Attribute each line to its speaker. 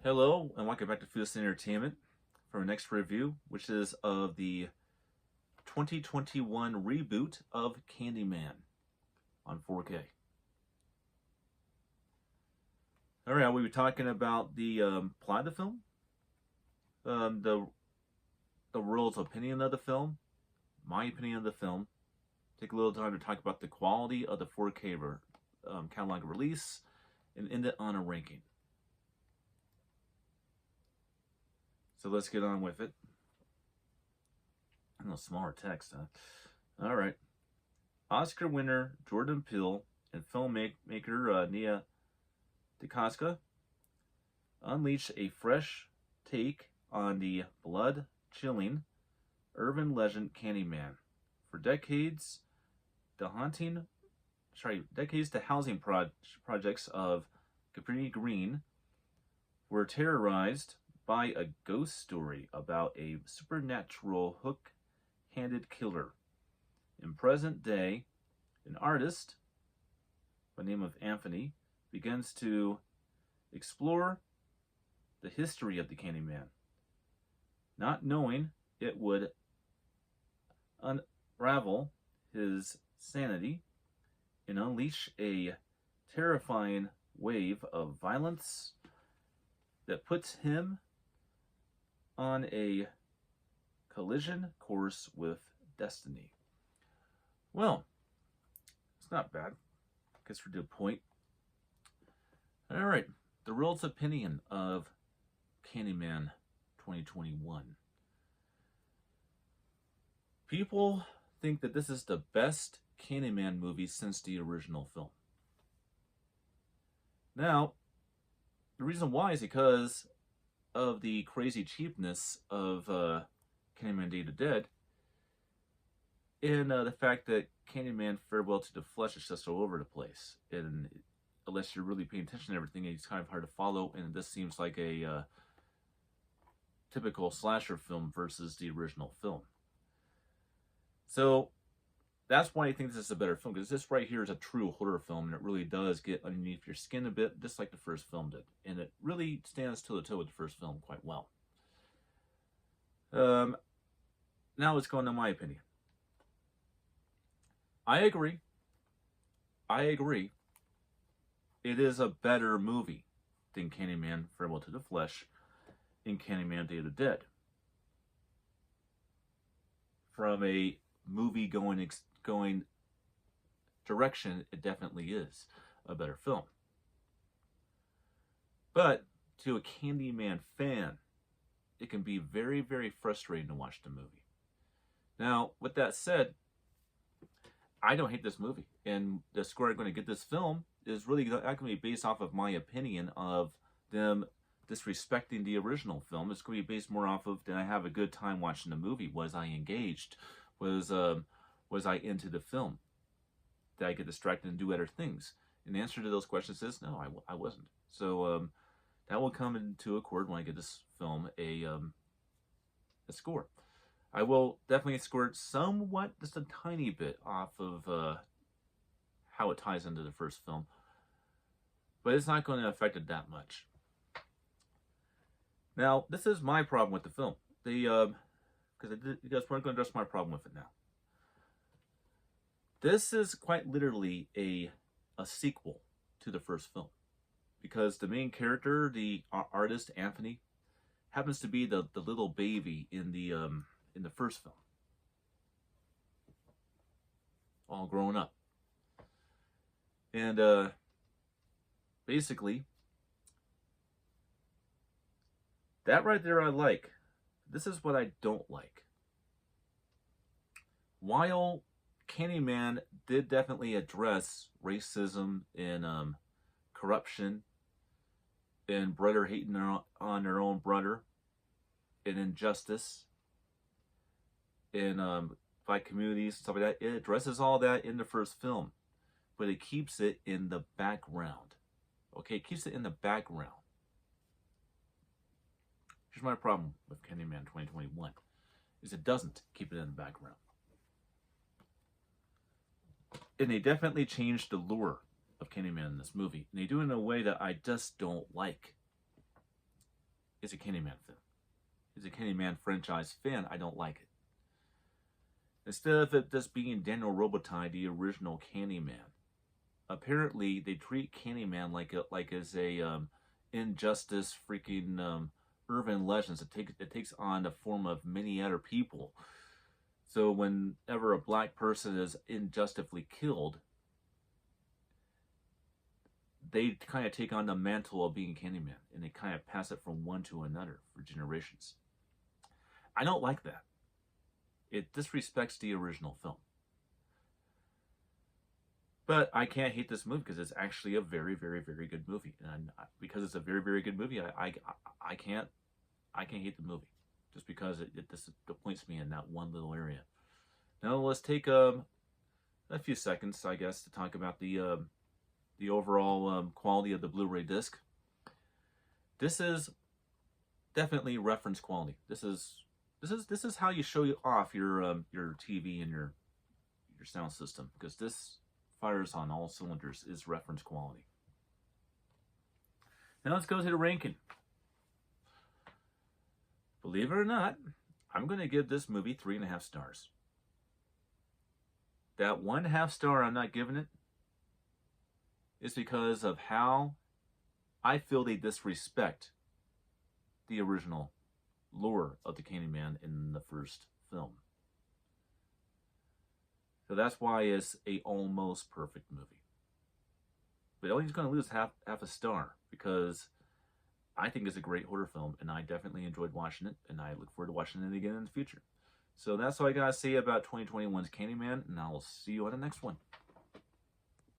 Speaker 1: Hello, and welcome back to Food Entertainment for our next review, which is of the 2021 reboot of Candyman on 4K. All right, we'll be talking about the plot of the film, um, the the world's opinion of the film, my opinion of the film. Take a little time to talk about the quality of the 4K catalog release, and end it on a ranking. So let's get on with it. A little smaller text, huh? All right. Oscar winner Jordan Peele and filmmaker Nia DaCosta unleashed a fresh take on the blood-chilling urban legend Candyman. For decades, the housing projects of Capri Green were terrorized by a ghost story about a supernatural hook-handed killer. In present day, an artist by the name of Anthony begins to explore the history of the Candyman, not knowing it would unravel his sanity and unleash a terrifying wave of violence that puts him on a collision course with destiny. Well, it's not bad. Guess we're to a point. All right, the world's opinion of Candyman 2021. People think that this is the best Candyman movie since the original film. Now, the reason why is because of the crazy cheapness of Candyman Day of the Dead, and the fact that Candyman Farewell to the Flesh is just all over the place. And unless you're really paying attention to everything, it's kind of hard to follow, and this seems like a typical slasher film versus the original film. So that's why I think this is a better film, because this right here is a true horror film, and it really does get underneath your skin a bit, just like the first film did. And it really stands toe-to-toe with the first film quite well. Now let's go into my opinion. I agree. It is a better movie than Candyman Farewell to the Flesh and Candyman Day of the Dead. From a movie going direction, it definitely is a better film. But to a Candyman fan, it can be very, very frustrating to watch the movie. Now, with that said, I don't hate this movie, and the score I'm going to get this film is really not going to be based off of my opinion of them disrespecting the original film. It's going to be based more off of, did I have a good time watching the movie? Was I engaged? Was I into the film? Did I get distracted and do other things? And the answer to those questions is no, I wasn't. So that will come into accord when I get this film a score. I will definitely score it somewhat, just a tiny bit, off of how it ties into the first film. But it's not going to affect it that much. Now, this is my problem with the film. Because we're going to address my problem with it now. This is quite literally a sequel to the first film, because the main character, the artist Anthony, happens to be the little baby in the first film, all grown up, and basically that right there I like. This is what I don't like. While Candyman did definitely address racism and corruption and brother hating on their own brother and injustice and by communities and stuff like that, it addresses all that in the first film, but it keeps it in the background. Okay, it keeps it in the background. Here's my problem with Candyman 2021, is it doesn't keep it in the background. And they definitely changed the lure of Candyman in this movie. And they do it in a way that I just don't like. is a Candyman fan. Is a Candyman franchise fan. I don't like it. Instead of it just being Daniel Robitaille, the original Candyman, apparently they treat Candyman like as a injustice freaking urban legends. It takes on the form of many other people. So whenever a black person is injustifully killed, they kind of take on the mantle of being Candyman, and they kind of pass it from one to another for generations. I don't like that. It disrespects the original film. But I can't hate this movie because it's actually a very, very, very good movie, and because it's a very, very good movie, I can't hate the movie just because it disappoints me in that one little area. Now let's take a few seconds, I guess, to talk about the overall quality of the Blu-ray disc. This is definitely reference quality. This is how you show off your TV and your sound system, because this fires on all cylinders, is reference quality. Now let's go to the ranking. Believe it or not, I'm going to give this movie 3.5 stars. That 1.5 star I'm not giving it is because of how I feel they disrespect the original lore of the Candyman in the first film. So that's why it's a almost perfect movie. But only going to lose half a star because I think it's a great horror film, and I definitely enjoyed watching it, and I look forward to watching it again in the future. So that's all I got to say about 2021's Candyman, and I'll see you on the next one.